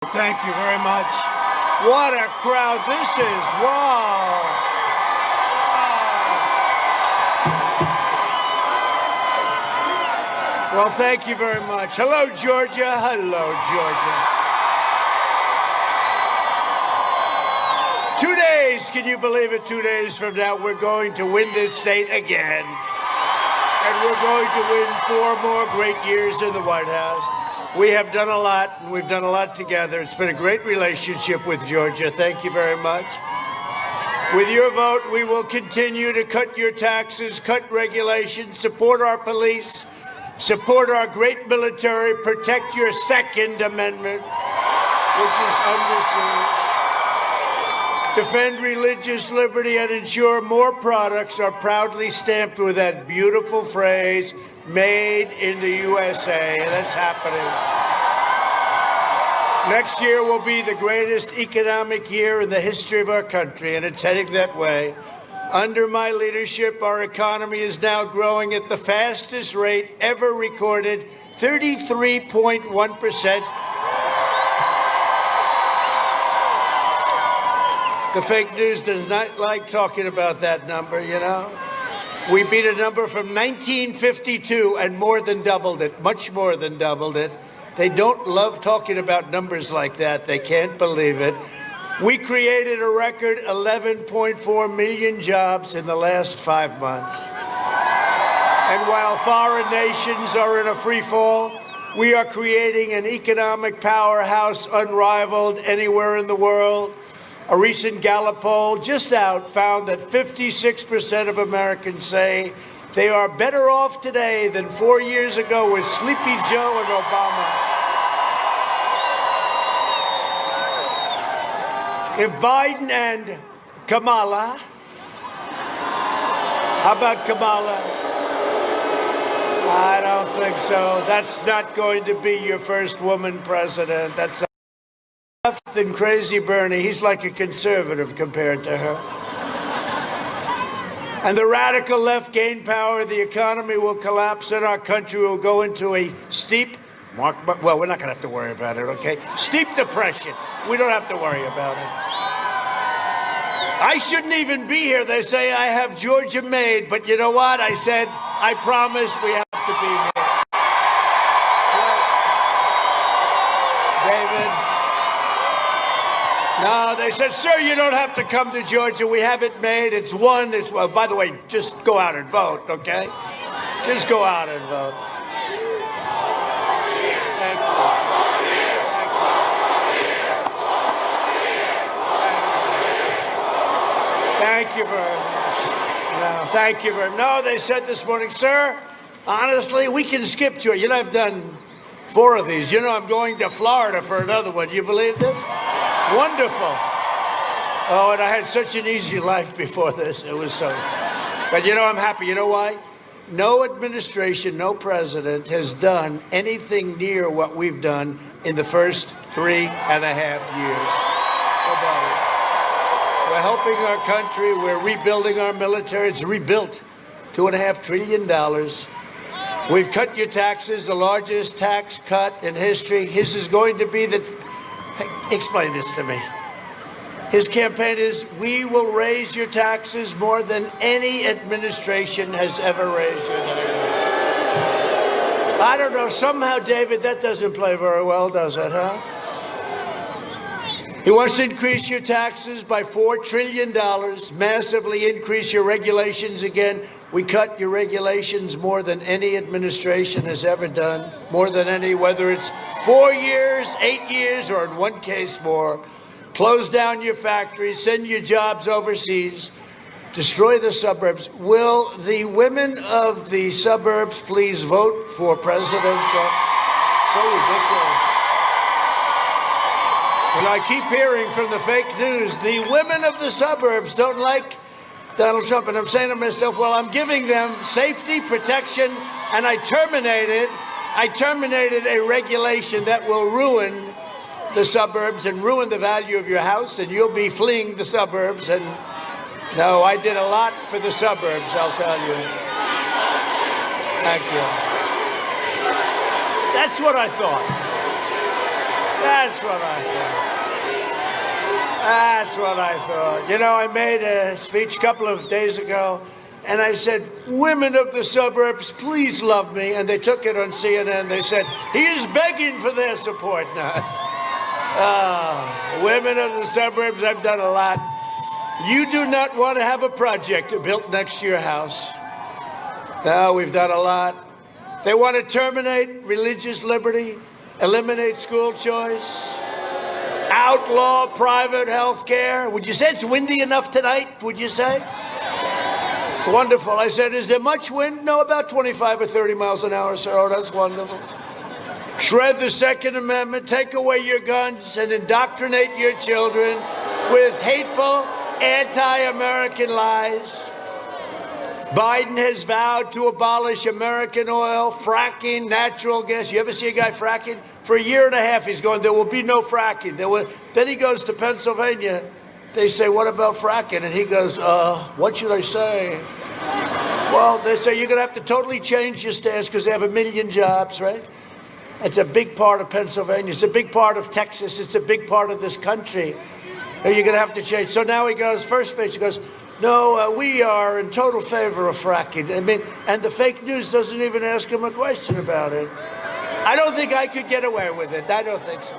Thank you very much. What a crowd this is. Wow. Well, thank you very much. Hello, Georgia. Hello, Georgia. 2 days, can you believe it? 2 days from now, we're going to win this state again. And we're going to win 4 more great years in the White House. We have done a lot, and we've done a lot together. It's been a great relationship with Georgia. Thank you very much. With your vote, we will continue to cut your taxes, cut regulations, support our police, support our great military, protect your Second Amendment, which is underserved, defend religious liberty, and ensure more products are proudly stamped with that beautiful phrase, made in the USA, and that's happening. Next year will be the greatest economic year in the history of our country, and it's heading that way. Under my leadership, our economy is now growing at the fastest rate ever recorded, 33.1%. The fake news does not like talking about that number, you know. We beat a number from 1952 and more than doubled it, much more than doubled it. They don't love talking about numbers like that. They can't believe it. We created a record 11.4 million jobs in the last 5 months. And while foreign nations are in a free fall, we are creating an economic powerhouse unrivaled anywhere in the world. A recent Gallup poll just out found that 56% of Americans say they are better off today than 4 years ago with Sleepy Joe and Obama. If Biden and Kamala, how about Kamala? I don't think so. That's not going to be your first woman president. That's left than crazy Bernie. He's like a conservative compared to her. And the radical left gain power, the economy will collapse, and our country will go into a steep, well, we're not going to have to worry about it, okay? Steep depression. We don't have to worry about it. I shouldn't even be here. They say I have Georgia made, but you know what? I said, I promised we have to be here. David. No, they said, sir, you don't have to come to Georgia. We have it made. It's won. It's, well, by the way, just go out and vote, okay? Just go out and vote. Thank you very much. No, thank you very much. No, they said this morning, sir, honestly, we can skip Georgia. You know, I've done 4 of these. You know, I'm going to Florida for another one. You believe this? Wonderful. Oh, and I had such an easy life before this. It was so. But, you know, I'm happy. You know why? No administration, no president has done anything near what we've done in the first 3.5 years. Nobody. We're helping our country. We're rebuilding our military. It's rebuilt. $2.5 trillion. We've cut your taxes, the largest tax cut in history. His is going to be the... Explain this to me. His campaign is, we will raise your taxes more than any administration has ever raised your taxes. I don't know. Somehow, David, that doesn't play very well, does it, huh? He wants to increase your taxes by $4 trillion, massively increase your regulations again. We cut your regulations more than any administration has ever done, more than any, whether it's 4 years, 8 years, or in one case more. Close down your factories, send your jobs overseas, destroy the suburbs. Will the women of the suburbs please vote for President Trump? So ridiculous. And I keep hearing from the fake news, the women of the suburbs don't like Donald Trump. And I'm saying to myself, well, I'm giving them safety, protection, and I terminated a regulation that will ruin the suburbs and ruin the value of your house, and you'll be fleeing the suburbs. And no, I did a lot for the suburbs, I'll tell you. Thank you. That's what I thought. That's what I thought. That's what I thought. You know, I made a speech a couple of days ago, and I said, women of the suburbs, please love me. And they took it on CNN. They said, he is begging for their support now. Women of the suburbs, I've done a lot. You do not want to have a project built next to your house. No, we've done a lot. They want to terminate religious liberty, eliminate school choice, outlaw private health care. Would you say it's windy enough tonight? Would you say? It's wonderful. I said, is there much wind? No, about 25 or 30 miles an hour, sir. Oh, that's wonderful. Shred the Second Amendment, take away your guns, and indoctrinate your children with hateful, anti-American lies. Biden has vowed to abolish American oil, fracking, natural gas. You ever see a guy fracking? For a year and a half, he's going, there will be no fracking. Then he goes to Pennsylvania. They say, what about fracking? And he goes, what should I say? Well, they say you're going to have to totally change your stance because they have 1 million jobs, right? It's a big part of Pennsylvania. It's a big part of Texas. It's a big part of this country. You're going to have to change. So now he goes, first speech, he goes, no, we are in total favor of fracking. I mean, and the fake news doesn't even ask him a question about it. I don't think I could get away with it. I don't think so.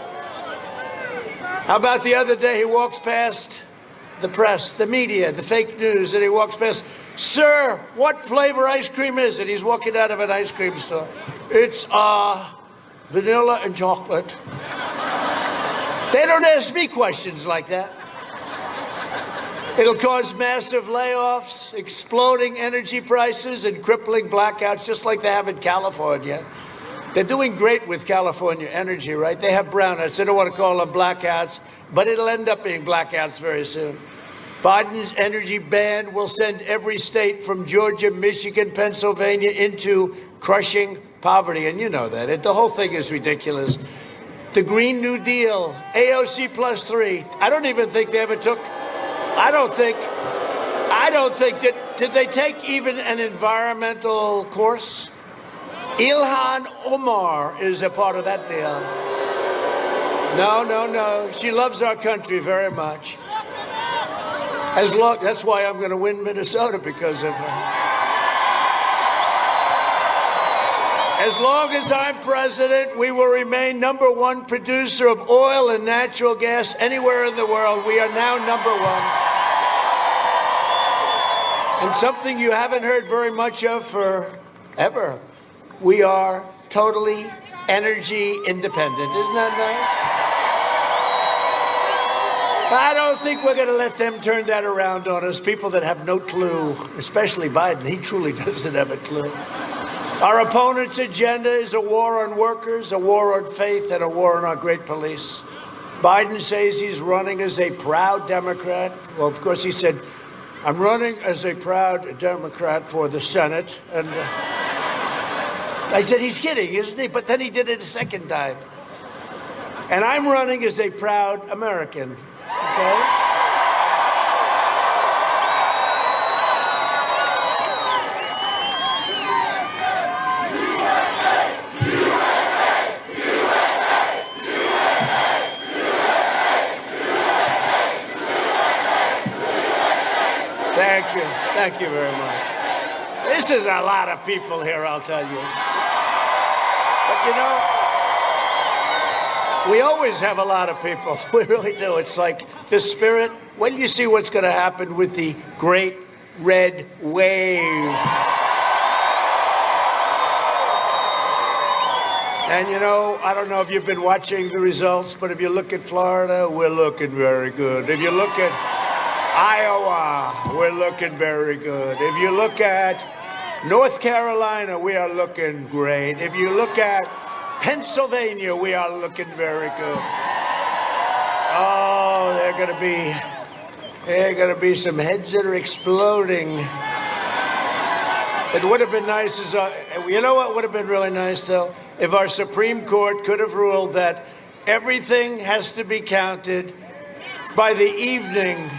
How about the other day he walks past the press, the media, the fake news, and he walks past, sir, what flavor ice cream is it? He's walking out of an ice cream store. It's vanilla and chocolate. They don't ask me questions like that. It'll cause massive layoffs, exploding energy prices, and crippling blackouts, just like they have in California. They're doing great with California energy, right? They have brownouts. They don't want to call them blackouts, but it'll end up being blackouts very soon. Biden's energy ban will send every state from Georgia, Michigan, Pennsylvania into crushing poverty. And you know that. The whole thing is ridiculous. The Green New Deal, AOC plus 3. I don't even think they ever took... I don't think did they take even an environmental course? Ilhan Omar is a part of that deal. No. She loves our country very much. That's why I'm going to win Minnesota, because of her. As long as I'm president, we will remain #1 producer of oil and natural gas anywhere in the world. We are now #1. And something you haven't heard very much of forever. We are totally energy independent. Isn't that nice? I don't think we're going to let them turn that around on us. People that have no clue, especially Biden. He truly doesn't have a clue. Our opponent's agenda is a war on workers, a war on faith, and a war on our great police. Biden says he's running as a proud Democrat. Well, of course, he said, I'm running as a proud Democrat for the Senate. And I said, he's kidding, isn't he? But then he did it a second time. And I'm running as a proud American. Okay? Thank you very much. This is a lot of people here, I'll tell you. But you know, we always have a lot of people. We really do. It's like the spirit. When you see what's going to happen with the great red wave. And you know, I don't know if you've been watching the results, but if you look at Florida, we're looking very good. If you look at Iowa, we're looking very good. If you look at North Carolina, we are looking great. If you look at Pennsylvania, we are looking very good. Oh, there are going to be some heads that are exploding. It would have been nice you know what would have been really nice, though? If our Supreme Court could have ruled that everything has to be counted by the evening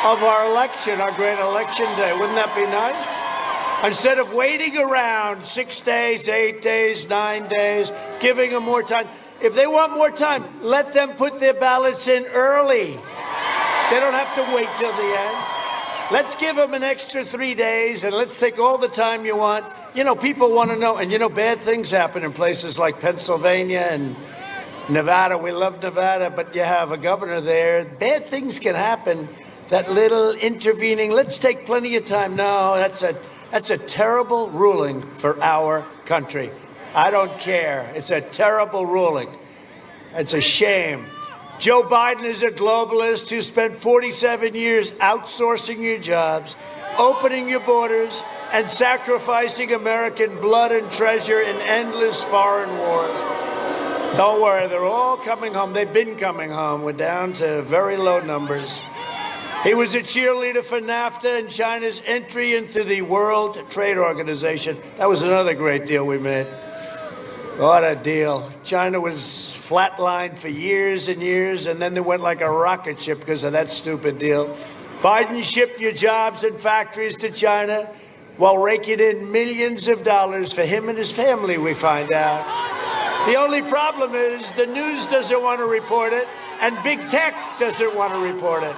of our election, our great election day. Wouldn't that be nice? Instead of waiting around 6 days, 8 days, 9 days, giving them more time. If they want more time, let them put their ballots in early. They don't have to wait till the end. Let's give them an extra 3 days, and let's take all the time you want. You know, people want to know, and you know, bad things happen in places like Pennsylvania and Nevada. We love Nevada, but you have a governor there. Bad things can happen. That little intervening, let's take plenty of time. No, that's a terrible ruling for our country. I don't care. It's a terrible ruling. It's a shame. Joe Biden is a globalist who spent 47 years outsourcing your jobs, opening your borders, and sacrificing American blood and treasure in endless foreign wars. Don't worry, they're all coming home. They've been coming home. We're down to very low numbers. He was a cheerleader for NAFTA and China's entry into the World Trade Organization. That was another great deal we made. What a deal. China was flatlined for years and years, and then they went like a rocket ship because of that stupid deal. Biden shipped your jobs and factories to China while raking in millions of dollars for him and his family, we find out. The only problem is the news doesn't want to report it, and big tech doesn't want to report it.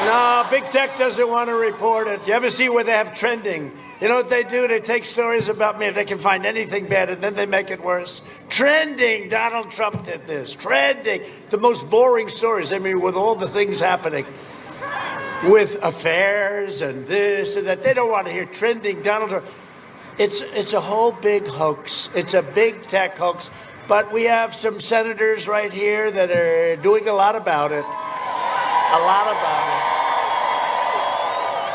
No, big tech doesn't want to report it. You ever see where they have trending? You know what they do? They take stories about me if they can find anything bad, and then they make it worse. Trending. Donald Trump did this. Trending. The most boring stories. I mean, with all the things happening, with affairs and this and that. They don't want to hear trending Donald Trump. It's a whole big hoax. It's a big tech hoax. But we have some senators right here that are doing a lot about it. A lot about it.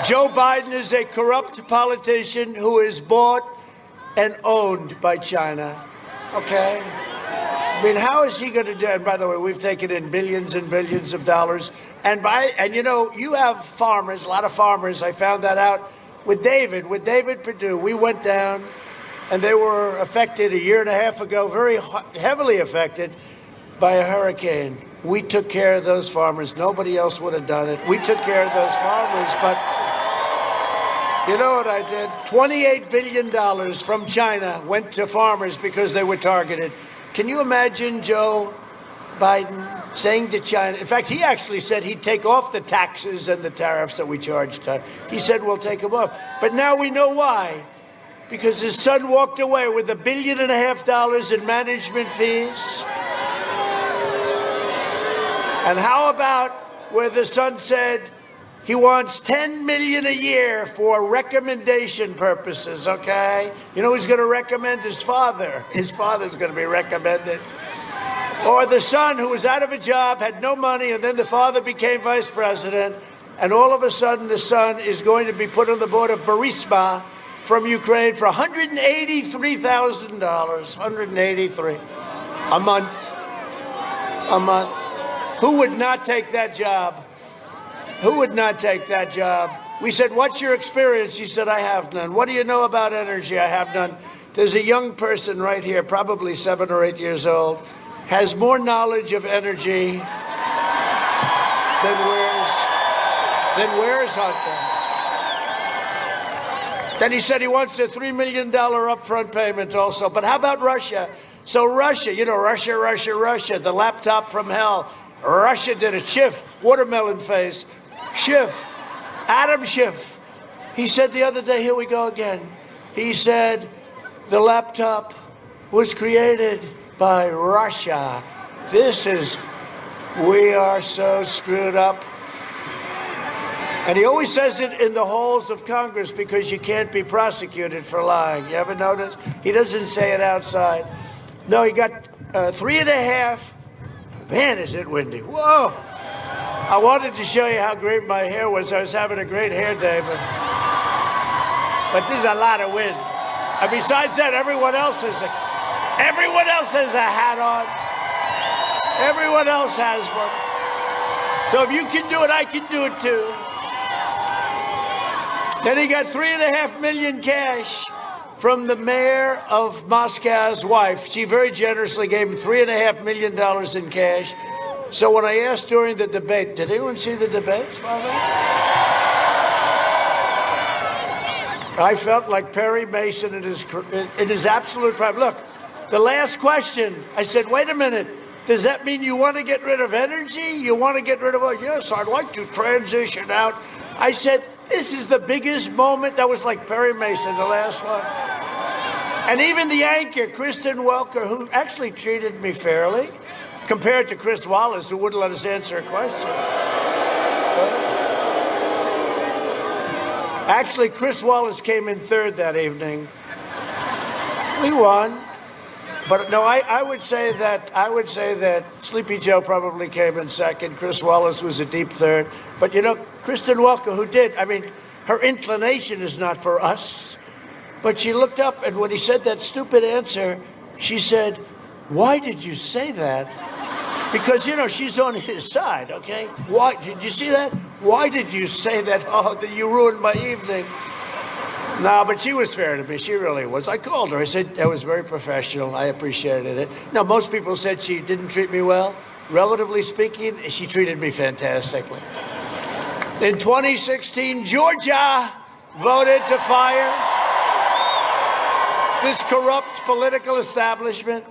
Joe Biden is a corrupt politician who is bought and owned by China. Okay? I mean, how is he going to do it? And by the way, we've taken in billions and billions of dollars. And you know, you have farmers, a lot of farmers. I found that out with David Perdue. We went down, and they were affected a year and a half ago, very heavily affected by a hurricane. We took care of those farmers. Nobody else would have done it. We took care of those farmers, but you know what I did? $28 billion from China went to farmers because they were targeted. Can you imagine Joe Biden saying to China, in fact, he actually said he'd take off the taxes and the tariffs that we charged. He said, we'll take them off. But now we know why. Because his son walked away with $1.5 billion in management fees. And how about where the son said he wants $10 million a year for recommendation purposes, okay? You know who's going to recommend? His father. His father's going to be recommended. Or the son who was out of a job, had no money, and then the father became vice president, and all of a sudden the son is going to be put on the board of Burisma from Ukraine for $183,000. $183 a month. A month. Who would not take that job? Who would not take that job? We said, what's your experience? He said, I have none. What do you know about energy? I have none. There's a young person right here, probably 7 or 8 years old, has more knowledge of energy than wears Hunter. Then he said he wants a $3 million upfront payment also. But how about Russia? So Russia, you know, Russia, the laptop from hell. Russia did a Schiff, watermelon face. Schiff, Adam Schiff. He said the other day, here we go again. He said the laptop was created by Russia. We are so screwed up. And he always says it in the halls of Congress because you can't be prosecuted for lying. You ever notice? He doesn't say it outside. No, he got 3.5. Man, is it windy. Whoa. I wanted to show you how great my hair was. I was having a great hair day, but there's a lot of wind. And besides that, everyone else has a hat on. Everyone else has one. So if you can do it, I can do it too. Then he got $3.5 million cash from the mayor of Moscow's wife. She very generously gave him $3.5 million in cash. So when I asked during the debate, did anyone see the debates, by the way? I felt like Perry Mason in his absolute prime. Look, the last question, I said, wait a minute. Does that mean you want to get rid of energy? You want to get rid of, yes, I'd like to transition out. I said, this is the biggest moment. That was like Perry Mason, the last one. And even the anchor, Kristen Welker, who actually treated me fairly, compared to Chris Wallace, who wouldn't let us answer a question. Actually, Chris Wallace came in third that evening. We won. But no, I would say that Sleepy Joe probably came in second. Chris Wallace was a deep third. But Kristen Welker, who did, her inclination is not for us. But she looked up, and when he said that stupid answer, she said, why did you say that? Because, she's on his side, okay? Why? Did you see that? Why did you say that? Oh, that you ruined my evening. No, but she was fair to me. She really was. I called her. I said, that was very professional. I appreciated it. Now, most people said she didn't treat me well. Relatively speaking, she treated me fantastically. In 2016, Georgia voted to fire this corrupt political establishment,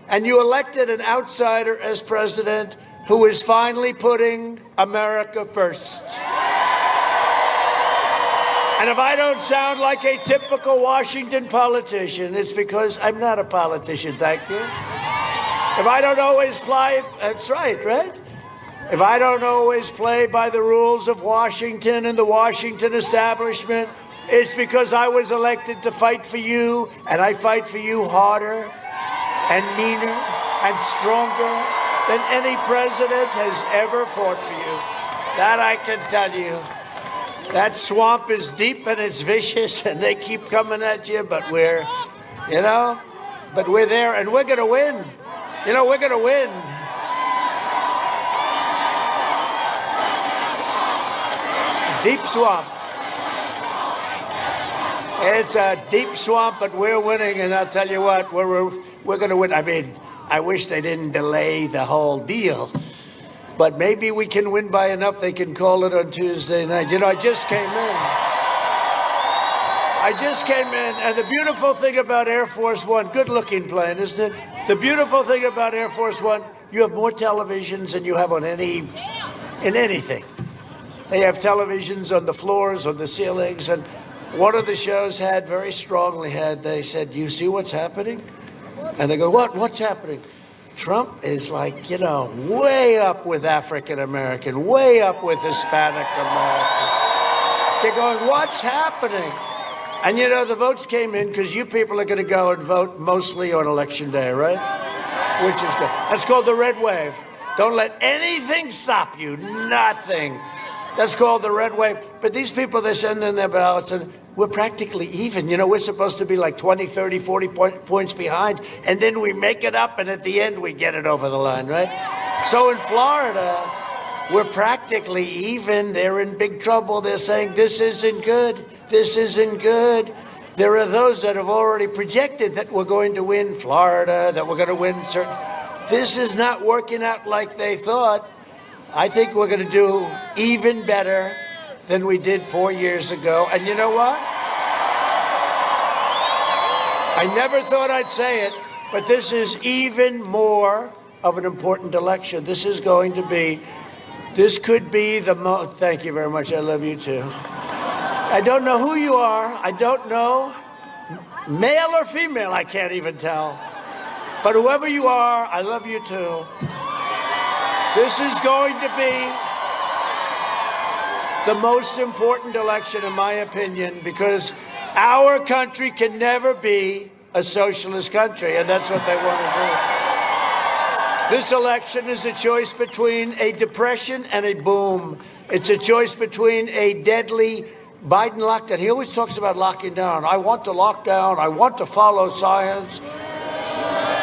and you elected an outsider as president who is finally putting America first. And if I don't sound like a typical Washington politician, it's because I'm not a politician, thank you. If I don't always play, that's right? If I don't always play by the rules of Washington and the Washington establishment, it's because I was elected to fight for you, and I fight for you harder and meaner and stronger than any president has ever fought for you. That I can tell you. That swamp is deep and it's vicious, and they keep coming at you, but we're there, and we're going to win. We're going to win. Deep swamp. It's a deep swamp, but we're winning, and I'll tell you what, we're going to win. I wish they didn't delay the whole deal. But maybe we can win by enough they can call it on Tuesday night. I just came in. And the beautiful thing about Air Force One, good-looking plane, isn't it? The beautiful thing about Air Force One, you have more televisions than you have in anything. They have televisions on the floors, on the ceilings. And one of the shows very strongly they said, you see what's happening? And they go, what's happening? Trump is way up with African American, way up with Hispanic American. They're going, what's happening? And the votes came in because you people are going to go and vote mostly on Election Day, right? Which is good. That's called the red wave. Don't let anything stop you. Nothing. That's called the red wave. But these people, they send in their ballots, and we're practically even. We're supposed to be like 20, 30, 40 points behind, and then we make it up, and at the end, we get it over the line, right? So in Florida, we're practically even. They're in big trouble. They're saying, this isn't good. This isn't good. There are those that have already projected that we're going to win Florida, that we're going to win certain. This is not working out like they thought. I think we're going to do even better than we did 4 years ago. And you know what? I never thought I'd say it, but this is even more of an important election. This could be the most. Thank you very much. I love you too. I don't know who you are. I don't know, male or female, I can't even tell. But whoever you are, I love you too. This is going to be the most important election, in my opinion, because our country can never be a socialist country, and that's what they want to do. This election is a choice between a depression and a boom. It's a choice between a deadly Biden lockdown. He always talks about locking down. I want to lock down. I want to follow science.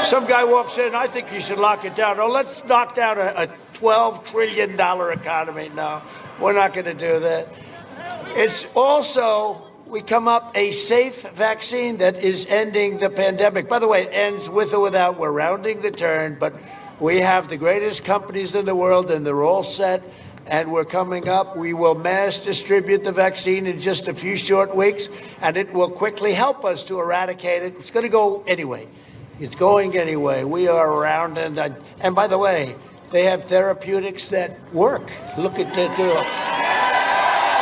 Some guy walks in, I think you should lock it down. Oh, let's knock down a $12 trillion economy. No, we're not going to do that. It's also, we come up a safe vaccine that is ending the pandemic. By the way, it ends with or without. We're rounding the turn, but We have the greatest companies in the world, and they're all set. And we're coming up. We will mass distribute the vaccine in just a few short weeks, and it will quickly help us to eradicate it. It's going to go anyway. It's going anyway. We are around, and by the way, they have therapeutics that work. Look at that.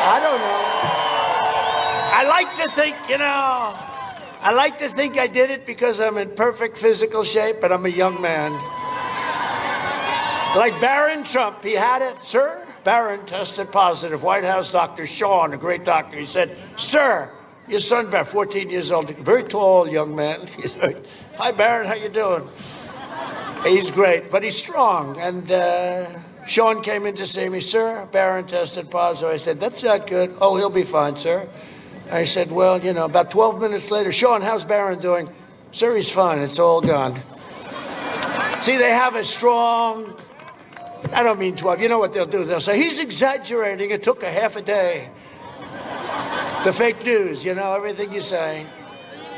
I don't know. I like to think, I like to think I did it because I'm in perfect physical shape, but I'm a young man. Like Barron Trump, he had it, sir. Barron tested positive. White House doctor Sean, a great doctor, he said, sir, your son, Barron, 14 years old, very tall young man. Hi, Barron, how you doing? He's great, but he's strong. And Sean came in to see me, sir, Barron tested positive. I said, that's not good. Oh, he'll be fine, sir. I said, well, about 12 minutes later, Sean, how's Barron doing? Sir, he's fine. It's all gone. See, they have a strong... I don't mean 12. You know what they'll do? They'll say, he's exaggerating. It took a half a day. The fake news, everything you say.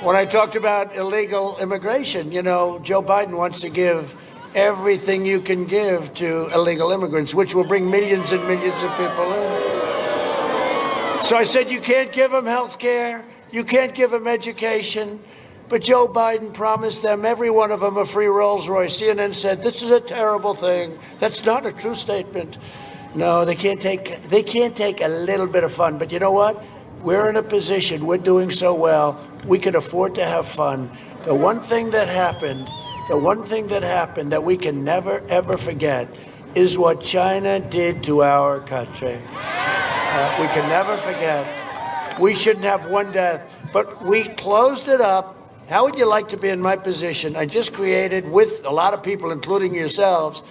When I talked about illegal immigration, Joe Biden wants to give everything you can give to illegal immigrants, which will bring millions and millions of people in. So I said, you can't give them health care. You can't give them education. But Joe Biden promised them, every one of them, a free Rolls Royce. CNN said, this is a terrible thing. That's not a true statement. No, they can't take a little bit of fun. But you know what? We're in a position, we're doing so well, we can afford to have fun. The one thing that happened that we can never, ever forget is what China did to our country. We can never forget. We shouldn't have one death, but we closed it up. How would you like to be in my position? I just created, with a lot of people, including yourselves,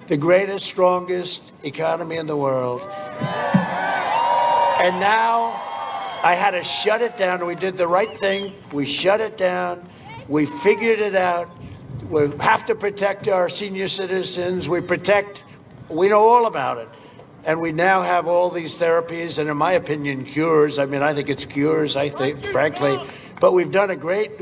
the greatest, strongest economy in the world. And now I had to shut it down. We did the right thing. We shut it down. We figured it out. We have to protect our senior citizens. We know all about it. And we now have all these therapies, and in my opinion, cures. I think it's cures, frankly. But we've done a great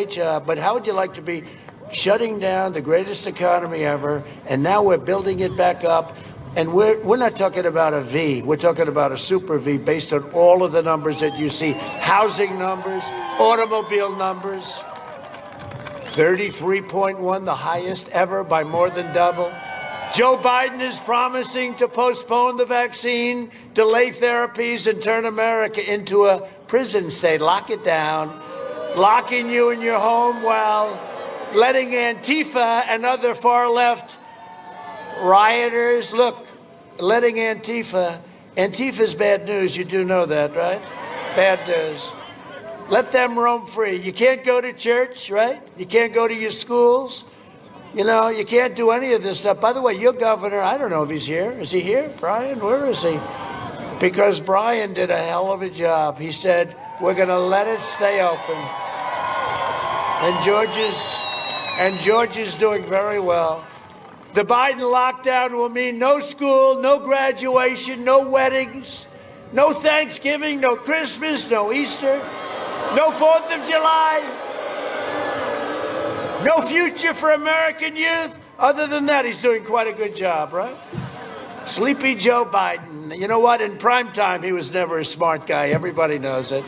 job. But how would you like to be shutting down the greatest economy ever, and now we're building it back up? And we're not talking about a V. We're talking about a super V based on all of the numbers that you see. Housing numbers, automobile numbers, 33.1, the highest ever by more than double. Joe Biden is promising to postpone the vaccine, delay therapies, and turn America into a prison state. Lock it down, locking you in your home while letting Antifa and other far-left rioters, letting Antifa's bad news. You do know that, right? Bad news. Let them roam free. You can't go to church, right? You can't go to your schools. You can't do any of this stuff. By the way, your governor, I don't know if he's here. Is he here? Brian, where is he? Because Brian did a hell of a job. He said, we're going to let it stay open. And George is doing very well. The Biden lockdown will mean no school, no graduation, no weddings, no Thanksgiving, no Christmas, no Easter, no 4th of July. No future for American youth. Other than that, he's doing quite a good job, right? Sleepy Joe Biden. You know what? In prime time, he was never a smart guy. Everybody knows it.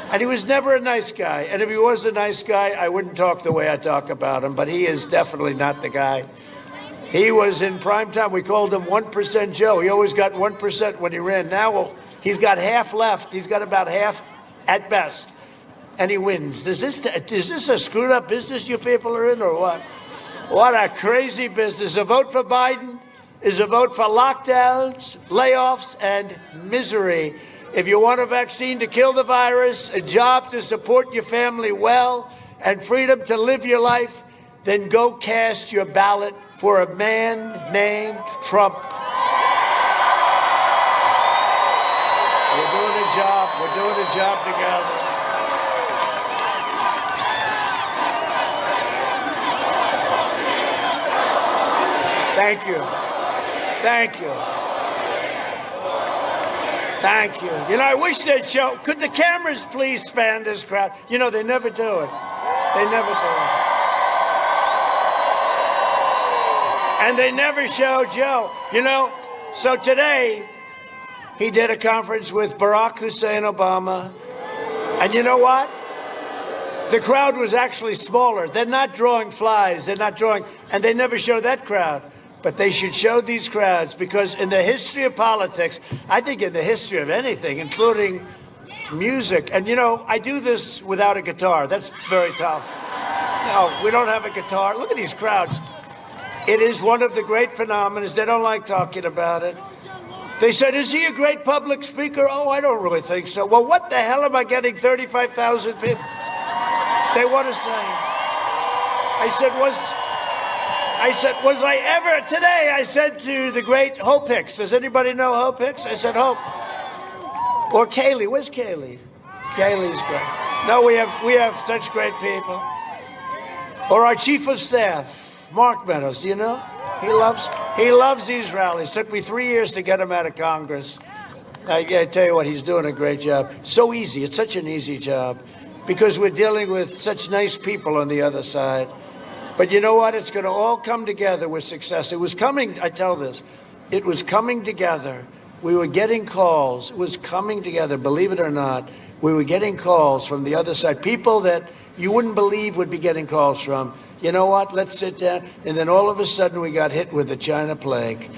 And he was never a nice guy. And if he was a nice guy, I wouldn't talk the way I talk about him. But he is definitely not the guy. He was in prime time. We called him 1% Joe. He always got 1% when he ran. Now he's got half left. He's got about half at best. And he wins. Is this a screwed up business you people are in, or what? What a crazy business. A vote for Biden is a vote for lockdowns, layoffs, and misery. If you want a vaccine to kill the virus, a job to support your family well, and freedom to live your life, then go cast your ballot for a man named Trump. We're doing a job. We're doing a job together. Thank you. Thank you. Thank you. I wish they'd show. Could the cameras please span this crowd? They never do it. They never do it. And they never show Joe. You know, so today he did a conference with Barack Hussein Obama. And you know what? The crowd was actually smaller. They're not drawing flies. They're not drawing, and they never show that crowd. But they should show these crowds, because in the history of politics, I think in the history of anything, including music, and you know, I do this without a guitar. That's very tough. No, we don't have a guitar. Look at these crowds. It is one of the great phenomena. They don't like talking about it. They said, is he a great public speaker? Oh, I don't really think so. Well, what the hell am I getting 35,000 people? They want to say. Today I said to the great Hope Hicks, does anybody know Hope Hicks? I said, Hope. Or Kaylee, where's Kaylee? Kaylee's great. No, we have such great people. Or our chief of staff, Mark Meadows, do you know? He loves these rallies. Took me 3 years to get him out of Congress. I tell you what, he's doing a great job. So easy, it's such an easy job, because we're dealing with such nice people on the other side. But you know what? It's going to all come together with success. It was coming, I tell this, it was coming together. We were getting calls. It was coming together, believe it or not. We were getting calls from the other side, people that you wouldn't believe would be getting calls from. You know what? Let's sit down. And then all of a sudden we got hit with the China plague.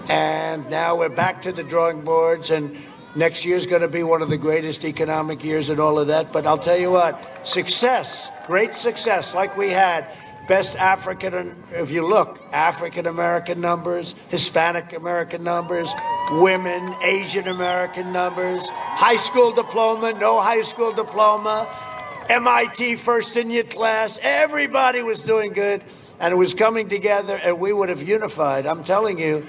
And now we're back to the drawing boards, and next year's going to be one of the greatest economic years and all of that. But I'll tell you what, success, great success like we had. Best African, if you look, African American numbers, Hispanic American numbers, women, Asian American numbers, high school diploma, no high school diploma, MIT first in your class. Everybody was doing good, and it was coming together, and we would have unified, I'm telling you.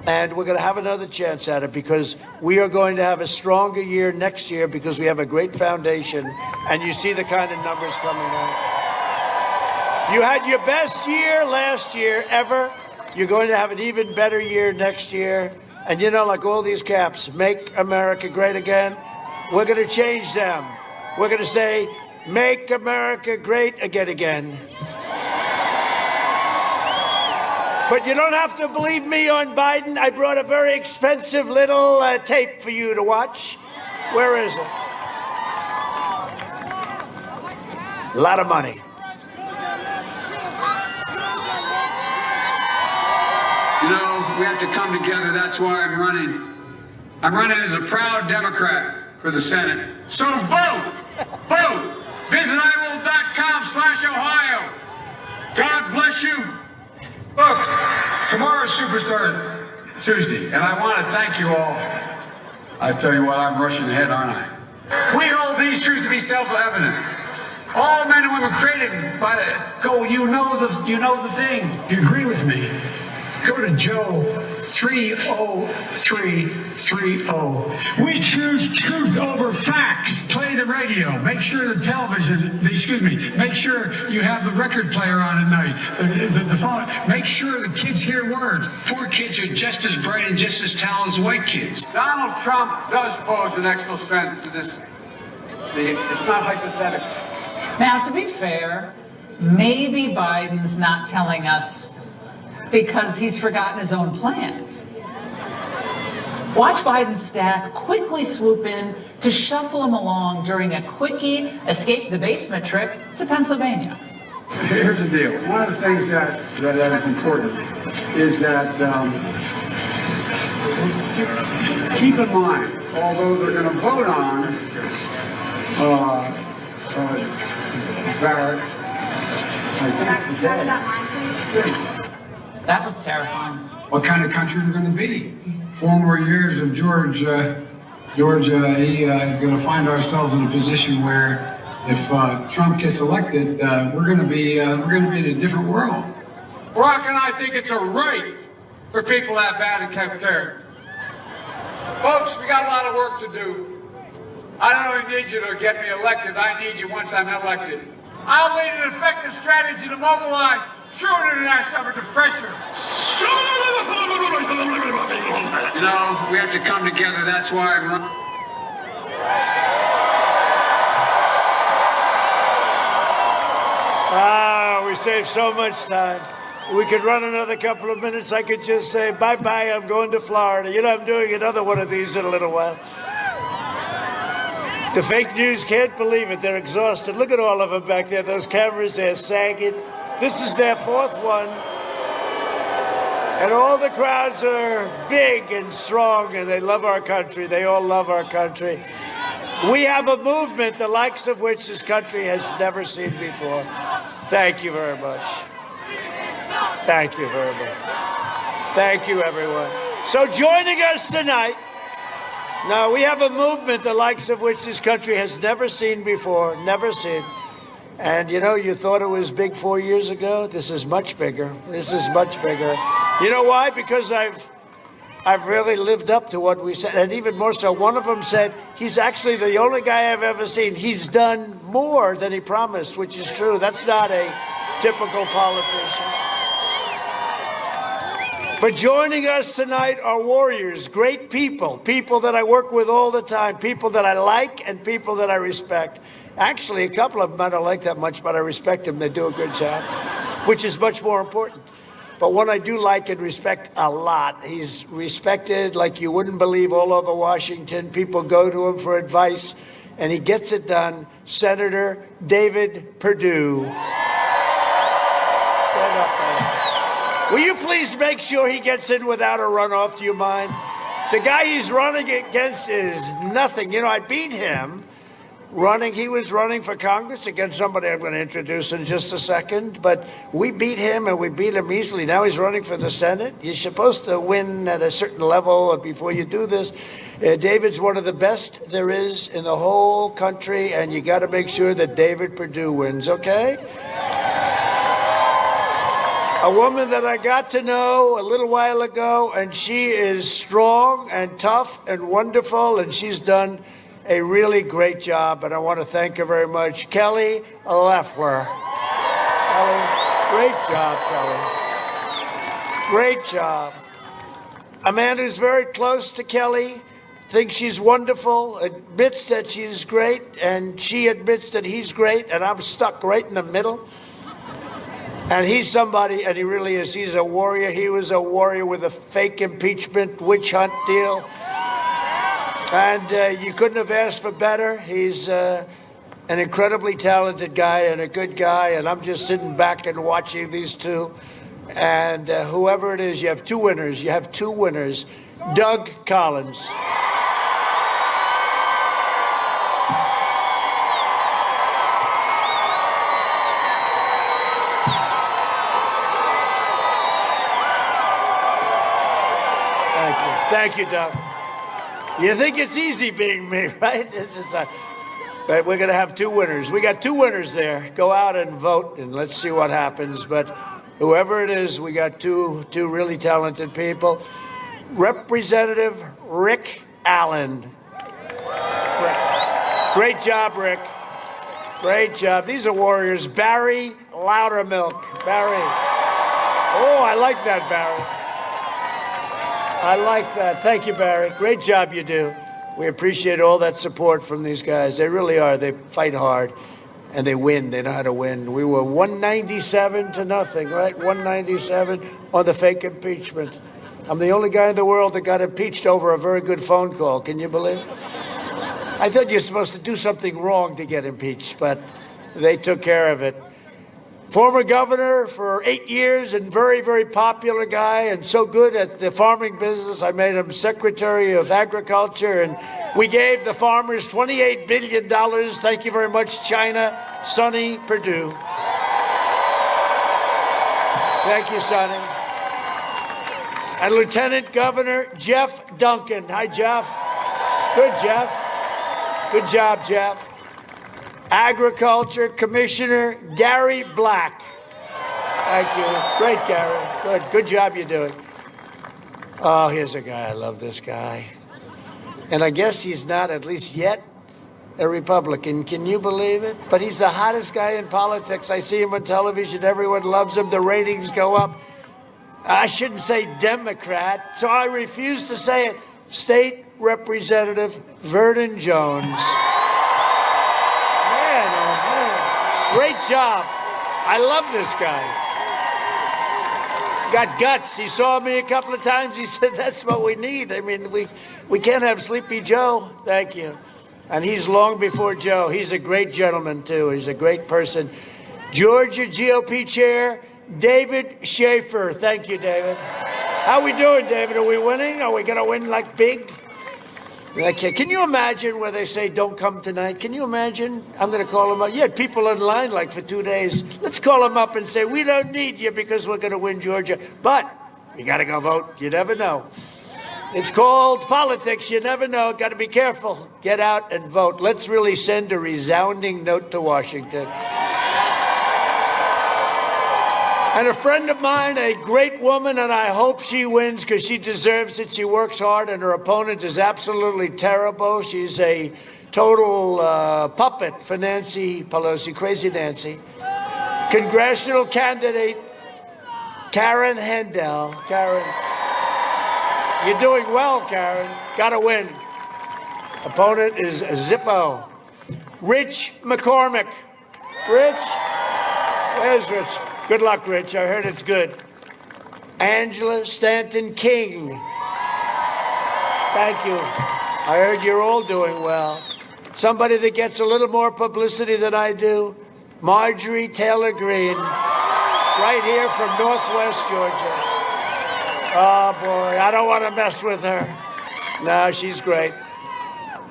And we're going to have another chance at it, because we are going to have a stronger year next year, because we have a great foundation, and you see the kind of numbers coming out. You had your best year last year ever. You're going to have an even better year next year. And you know, like all these caps, make America great again. We're going to change them. We're going to say, make America great again. But you don't have to believe me on Biden. I brought a very expensive little tape for you to watch. Where is it? A lot of money. You know, we have to come together. That's why I'm running. I'm running as a proud Democrat for the Senate. So vote! Vote! Visit iowa.com/Ohio. God bless you. Look, tomorrow's Superstar Tuesday, and I want to thank you all. I tell you what, I'm rushing ahead, aren't I? We hold these truths to be self-evident. All men and women created by the you know the thing. You agree with me? Go to Joe 30330. We choose truth over facts. Play the radio. Make sure the television, make sure you have the record player on at night. The phone. Make sure the kids hear words. Poor kids are just as bright and just as talented as white kids. Donald Trump does pose an extra threat to this. It's not hypothetical. Now, to be fair, maybe Biden's not telling us because he's forgotten his own plans. Watch Biden's staff quickly swoop in to shuffle him along during a quickie escape the basement trip to Pennsylvania. Here's the deal. One of the things that is important is that keep in mind, although they're going to vote on Barrett, I think today. That was terrifying. What kind of country we're going to be? 4 more years of George, he is going to find ourselves in a position where, if Trump gets elected, we're going to be in a different world. Barack and I think it's a right for people to have bad health care. Folks, we got a lot of work to do. I don't only need you to get me elected. I need you once I'm elected. I'll lead an effective strategy to mobilize true international effort to pressure. You know, we have to come together. That's why I'm running. We saved so much time. we could run another couple of minutes. I could just say, bye-bye, I'm going to Florida. You know, I'm doing another one of these in a little while. The fake news can't believe it. They're exhausted. Look at all of them back there. Those cameras, they're sagging. This is their fourth one. And all the crowds are big and strong, and they love our country. They all love our country. We have a movement the likes of which this country has never seen before. Thank you very much. Thank you very much. Thank you, everyone. So joining us tonight, now we have a movement the likes of which this country has never seen before, never seen. And you know, you thought it was big 4 years ago. This is much bigger. This is much bigger. You know why? Because I've really lived up to what we said, and even more so. One of them said, he's actually the only guy I've ever seen. He's done more than he promised, which is true. That's not a typical politician. But joining us tonight are warriors, great people, people that I work with all the time, people that I like and people that I respect. Actually, a couple of them I don't like that much, but I respect them. They do a good job, which is much more important. But one I do like and respect a lot. He's respected like you wouldn't believe all over Washington. People go to him for advice, and he gets it done. Senator David Perdue. Stand up, man. Will you please make sure he gets in without a runoff, do you mind? The guy he's running against is nothing. You know, I beat him. He was running for Congress against somebody I'm going to introduce in just a second, but we beat him and we beat him easily. Now he's running for the Senate. You're supposed to win at a certain level before you do this. David's one of the best there is in the whole country, and you got to make sure that David Perdue wins, okay? A woman that I got to know a little while ago, and she is strong and tough and wonderful, and she's done a really great job, and I want to thank her very much. Kelly Loeffler. Kelly, great job, Kelly. Great job. A man who's very close to Kelly, thinks she's wonderful, admits that she's great, and she admits that he's great, and I'm stuck right in the middle. And he's somebody, and he really is, he's a warrior. He was a warrior with a fake impeachment witch hunt deal. And you couldn't have asked for better. He's an incredibly talented guy and a good guy, and I'm just sitting back and watching these two. And whoever it is, you have two winners. You have two winners. Doug Collins. Thank you. Thank you, Doug. You think it's easy being me, right? This is but we're going to have two winners. We got two winners there. Go out and vote, and let's see what happens. But whoever it is, we got two really talented people. Representative Rick Allen. Great job, Rick. Great job. These are warriors. Barry Loudermilk. Barry. Oh, I like that, Barry. I like that. Thank you, Barry. Great job you do. We appreciate all that support from these guys. They really are. They fight hard, and they win. They know how to win. We were 197-0, right? 197 on the fake impeachment. I'm the only guy in the world that got impeached over a very good phone call. Can you believe it? I thought you're supposed to do something wrong to get impeached, but they took care of it. Former governor for 8 years and very, very popular guy and so good at the farming business. I made him Secretary of Agriculture, and we gave the farmers $28 billion. Thank you very much, China. Sonny Perdue. Thank you, Sonny. And Lieutenant Governor Jeff Duncan. Hi, Jeff. Good, Jeff. Good job, Jeff. Agriculture Commissioner Gary Black. Thank you. Great, Gary. Good job you're doing. Oh, here's a guy. I love this guy. And I guess he's not, at least yet, a Republican. Can you believe it? But he's the hottest guy in politics. I see him on television. Everyone loves him. The ratings go up. I shouldn't say Democrat, so I refuse to say it. State Representative Vernon Jones. Great job. I love this guy. got guts. He saw me a couple of times. He said, that's what we need. I mean, we can't have Sleepy Joe. Thank you. And he's long before Joe. He's a great gentleman, too. He's a great person. Georgia GOP Chair David Schaefer. Thank you, David. How we doing, David? Are we winning? Are we going to win like big? Okay. Can you imagine where they say, don't come tonight? Can you imagine? I'm going to call them up. You had people in line like for 2 days. Let's call them up and say, we don't need you because we're going to win Georgia. But you got to go vote. You never know. It's called politics. You never know. Got to be careful. Get out and vote. Let's really send a resounding note to Washington. And a friend of mine, a great woman, and I hope she wins because she deserves it. She works hard, and her opponent is absolutely terrible. She's a total puppet for Nancy Pelosi, crazy Nancy. Congressional candidate Karen Handel. Karen, you're doing well, Karen. Got to win. Opponent is Zippo. Rich McCormick. Rich? Where's Rich? Good luck, Rich. I heard it's good. Angela Stanton King. Thank you. I heard you're all doing well. Somebody that gets a little more publicity than I do, Marjorie Taylor Greene, right here from Northwest Georgia. Oh, boy, I don't want to mess with her. No, she's great.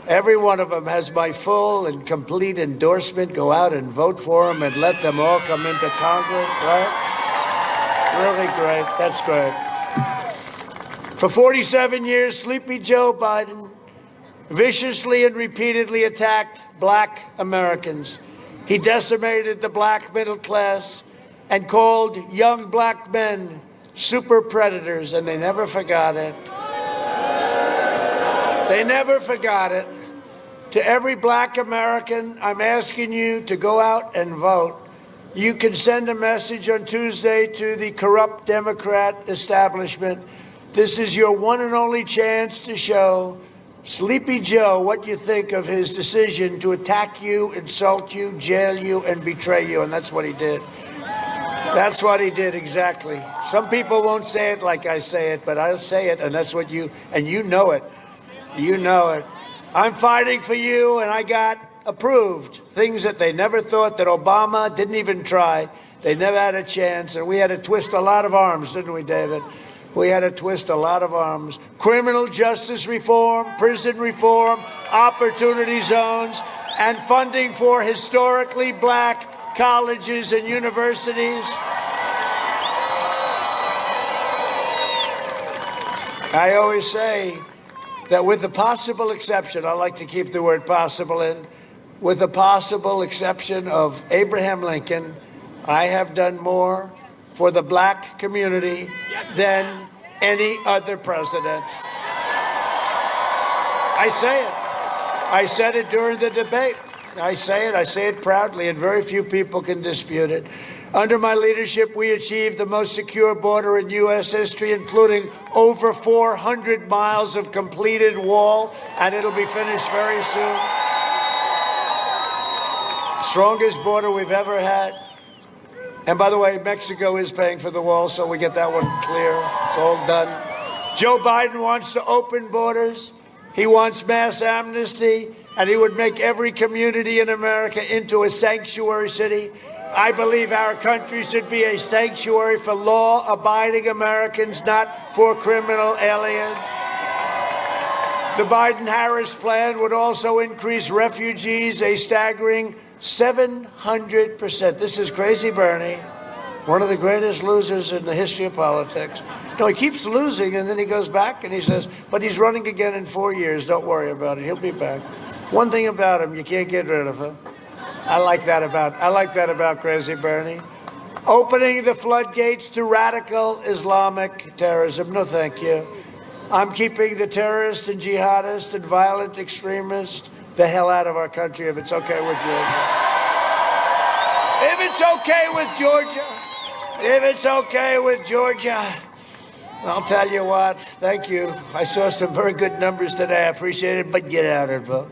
Every one of them has my full and complete endorsement. Go out and vote for them and let them all come into Congress, right? Really great. That's great. For 47 years, Sleepy Joe Biden viciously and repeatedly attacked black Americans. He decimated the black middle class and called young black men super predators, and they never forgot it. They never forgot it. To every black American, I'm asking you to go out and vote. You can send a message on Tuesday to the corrupt Democrat establishment. This is your one and only chance to show Sleepy Joe what you think of his decision to attack you, insult you, jail you, and betray you. And that's what he did. That's what he did, exactly. Some people won't say it like I say it, but I'll say it, and that's what you know it. You know it. I'm fighting for you, and I got approved things that they never thought, that Obama didn't even try. They never had a chance, and we had to twist a lot of arms, didn't we, David? We had to twist a lot of arms. Criminal justice reform, prison reform, opportunity zones, and funding for historically black colleges and universities. I always say that with the possible exception, I like to keep the word possible in, with the possible exception of Abraham Lincoln, I have done more for the black community than any other president. I say it. I said it during the debate. I say it proudly, and very few people can dispute it. Under my leadership, we achieved the most secure border in U.S. history, including over 400 miles of completed wall, and it'll be finished very soon. Strongest border we've ever had. And by the way, Mexico is paying for the wall, so we get that one clear. It's all done. Joe Biden wants to open borders. He wants mass amnesty, and he would make every community in America into a sanctuary city. I believe our country should be a sanctuary for law-abiding Americans, not for criminal aliens. The Biden-Harris plan would also increase refugees a staggering 700%. This is crazy Bernie, one of the greatest losers in the history of politics. No, he keeps losing, and then he goes back and he says, but he's running again in 4 years. Don't worry about it. He'll be back. One thing about him, you can't get rid of him. I like that about crazy Bernie. Opening the floodgates to radical Islamic terrorism. No, thank you. I'm keeping the terrorists and jihadists and violent extremists the hell out of our country if it's okay with Georgia. If it's okay with Georgia. If it's okay with Georgia. I'll tell you what. Thank you. I saw some very good numbers today. I appreciate it, but get out and vote.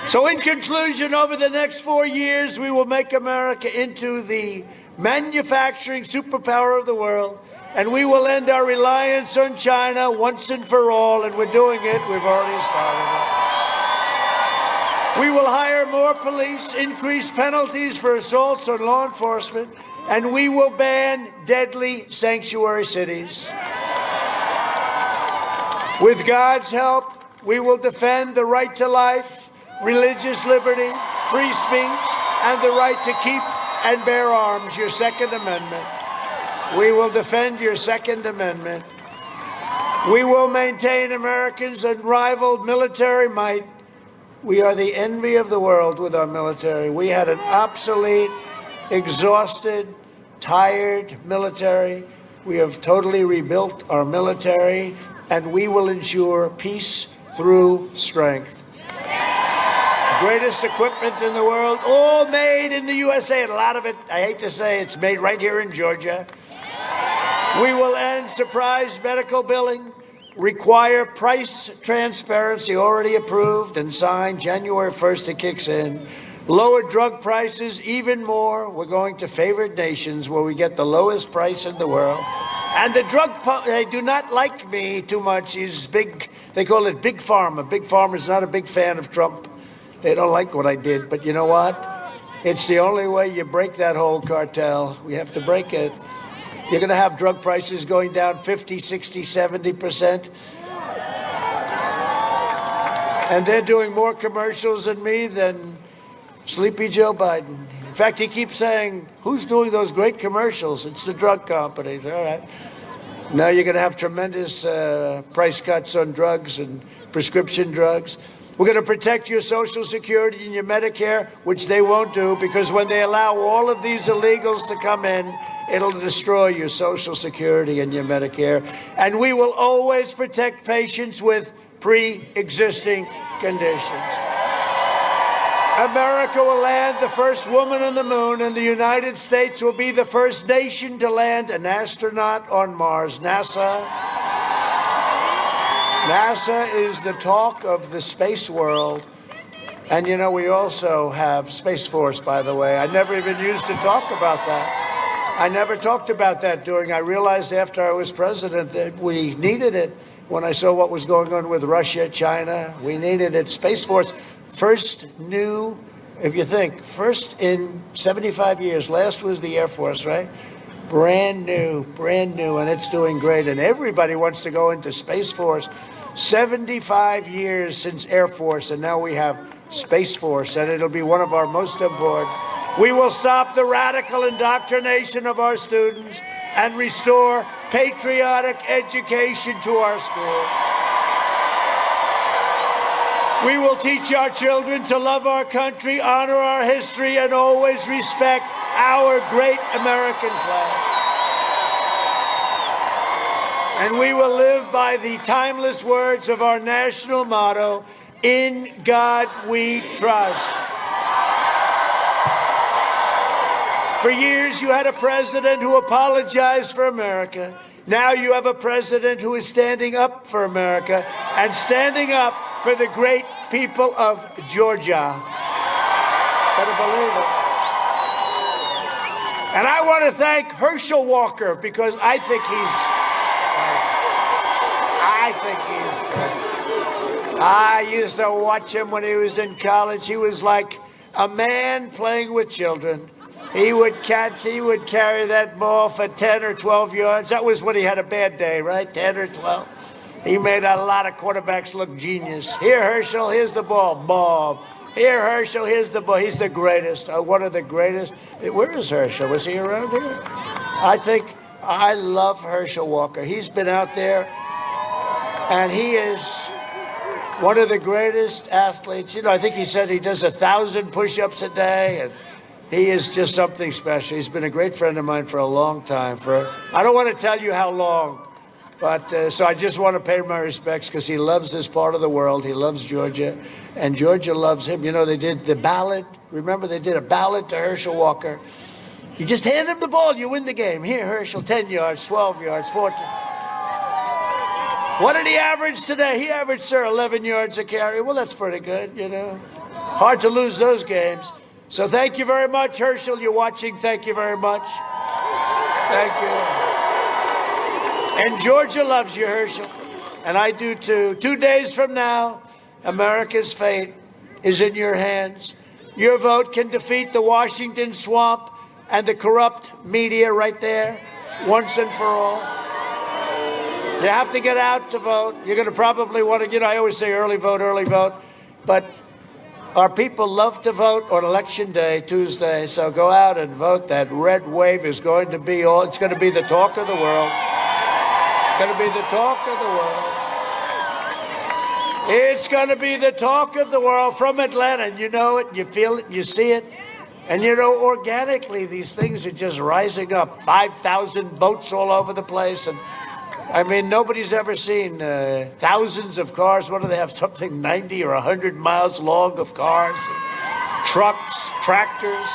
So in conclusion, over the next 4 years, we will make America into the manufacturing superpower of the world. And we will end our reliance on China once and for all, and we're doing it. We've already started it. We will hire more police, increase penalties for assaults on law enforcement, and we will ban deadly sanctuary cities. With God's help, we will defend the right to life, religious liberty, free speech, and the right to keep and bear arms, your Second Amendment. We will defend your Second Amendment. We will maintain Americans' unrivaled military might. We are the envy of the world with our military. We had an obsolete, exhausted, tired military. We have totally rebuilt our military, and we will ensure peace through strength. The greatest equipment in the world, all made in the USA, and a lot of it, I hate to say, it's made right here in Georgia. We will end surprise medical billing, require price transparency, already approved and signed. January 1st, it kicks in. Lower drug prices even more. We're going to favored nations where we get the lowest price in the world. And the they do not like me too much. He's big. They call it Big Pharma. Big Pharma's not a big fan of Trump. They don't like what I did. But you know what? It's the only way you break that whole cartel. We have to break it. You're going to have drug prices going down 50, 60, 70%. And they're doing more commercials than me than Sleepy Joe Biden. In fact, he keeps saying, who's doing those great commercials? It's the drug companies. All right. Now you're going to have tremendous price cuts on drugs and prescription drugs. We're going to protect your Social Security and your Medicare, which they won't do, because when they allow all of these illegals to come in, it'll destroy your Social Security and your Medicare. And we will always protect patients with pre-existing conditions. America will land the first woman on the moon, and the United States will be the first nation to land an astronaut on Mars. NASA is the talk of the space world. And, you know, we also have Space Force, by the way. I never even used to talk about that. I never talked about that I realized after I was president that we needed it when I saw what was going on with Russia, China. We needed it. Space Force, first new, if you think, first in 75 years. Last was the Air Force, right? Brand new, and it's doing great. And everybody wants to go into Space Force. 75 years since Air Force, and now we have Space Force, and it'll be one of our most important. We will stop the radical indoctrination of our students and restore patriotic education to our schools. We will teach our children to love our country, honor our history, and always respect our great American flag. And we will live by the timeless words of our national motto, "In God we trust." For years, you had a president who apologized for America. Now you have a president who is standing up for America and standing up for the great people of Georgia. Better believe it. And I want to thank Herschel Walker, because I think he's great. I used to watch him when he was in college. He was like a man playing with children. He would carry that ball for 10 or 12 yards. That was when he had a bad day, right? 10 or 12. He made a lot of quarterbacks look genius. Here, Herschel, here's the ball. Bob. Here, Herschel, here's the ball. He's the greatest. One of the greatest. Where is Herschel? Was he around here? I love Herschel Walker. He's been out there, and he is one of the greatest athletes. You know, I think he said he does 1,000 push-ups a day, and he is just something special. He's been a great friend of mine for a long time. I don't want to tell you how long, but so I just want to pay my respects, because he loves this part of the world. He loves Georgia, and Georgia loves him. You know, they did the ballot. Remember, they did a ballot to Herschel Walker. You just hand him the ball, you win the game. Here, Herschel, 10 yards, 12 yards, 14. What did he average today? He averaged, sir, 11 yards a carry. Well, that's pretty good, you know. Hard to lose those games. So thank you very much, Herschel. You're watching. Thank you very much. Thank you. And Georgia loves you, Herschel. And I do too. 2 days from now, America's fate is in your hands. Your vote can defeat the Washington swamp and the corrupt media right there, once and for all. You have to get out to vote. You're going to probably want to, I always say early vote, but our people love to vote on Election Day, Tuesday, so go out and vote. That red wave is going to be it's going to be the talk of the world. It's going to be the talk of the world. It's going to be the talk of the world from Atlanta, and you know it, you feel it, you see it. And organically, these things are just rising up. 5,000 boats all over the place. And I mean, nobody's ever seen thousands of cars. What do they have? Something 90 or 100 miles long of cars, trucks, tractors.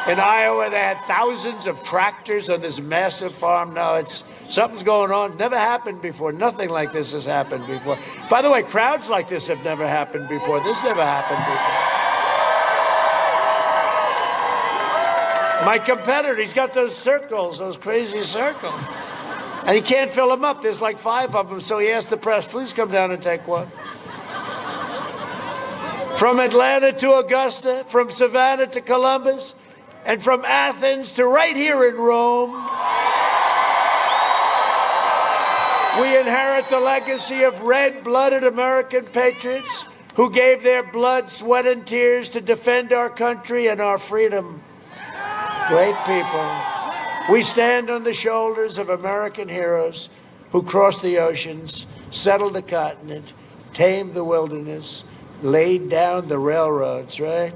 In Iowa, they had thousands of tractors on this massive farm. Now something's going on. Never happened before. Nothing like this has happened before. By the way, crowds like this have never happened before. This never happened before. My competitor, he's got those circles, those crazy circles. And he can't fill them up. There's like 5 of them. So he asked the press, please come down and take one. From Atlanta to Augusta, from Savannah to Columbus, and from Athens to right here in Rome, we inherit the legacy of red-blooded American patriots who gave their blood, sweat, and tears to defend our country and our freedom. Great people. We stand on the shoulders of American heroes who crossed the oceans, settled the continent, tamed the wilderness, laid down the railroads, right?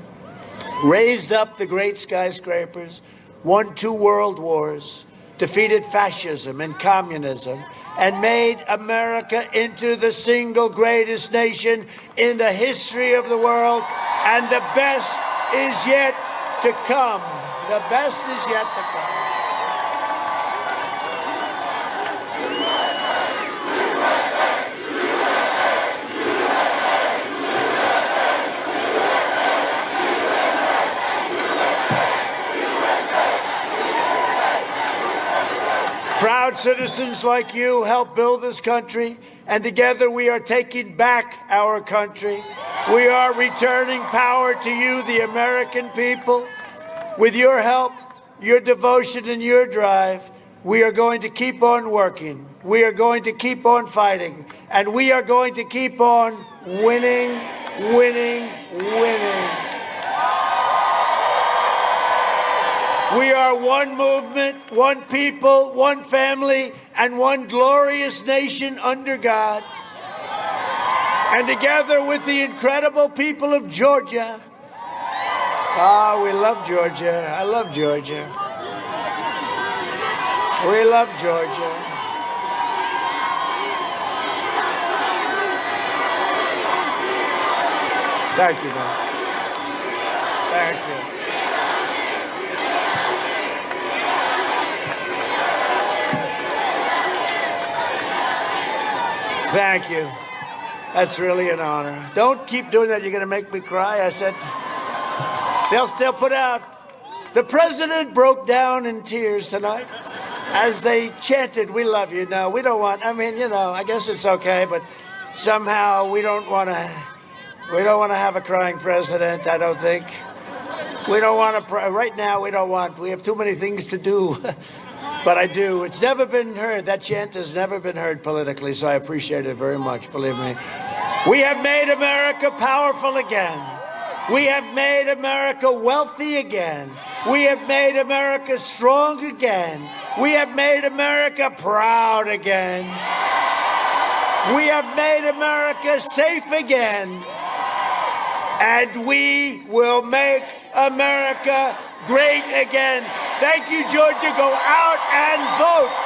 Raised up the great skyscrapers, won 2 world wars, defeated fascism and communism, and made America into the single greatest nation in the history of the world. And the best is yet to come. The best is yet to come. Proud citizens like you help build this country, and together we are taking back our country. We are returning power to you, the American people. With your help, your devotion, and your drive, we are going to keep on working. We are going to keep on fighting. And we are going to keep on winning, winning, winning. We are one movement, one people, one family, and one glorious nation under God. And together with the incredible people of Georgia, we love Georgia. I love Georgia. We love Georgia. Thank you, man. Thank you. Thank you. That's really an honor. Don't keep doing that. You're going to make me cry. I said, they'll put out. The president broke down in tears tonight as they chanted, "We love you." No, we don't want, I guess it's okay, but somehow we don't want to have a crying president, I don't think. We don't want to, right now we have too many things to do. But I do. It's never been heard. That chant has never been heard politically, so I appreciate it very much, believe me. We have made America powerful again. We have made America wealthy again. We have made America strong again. We have made America proud again. We have made America safe again. And we will make America great again. Thank you, Georgia. Go out and vote.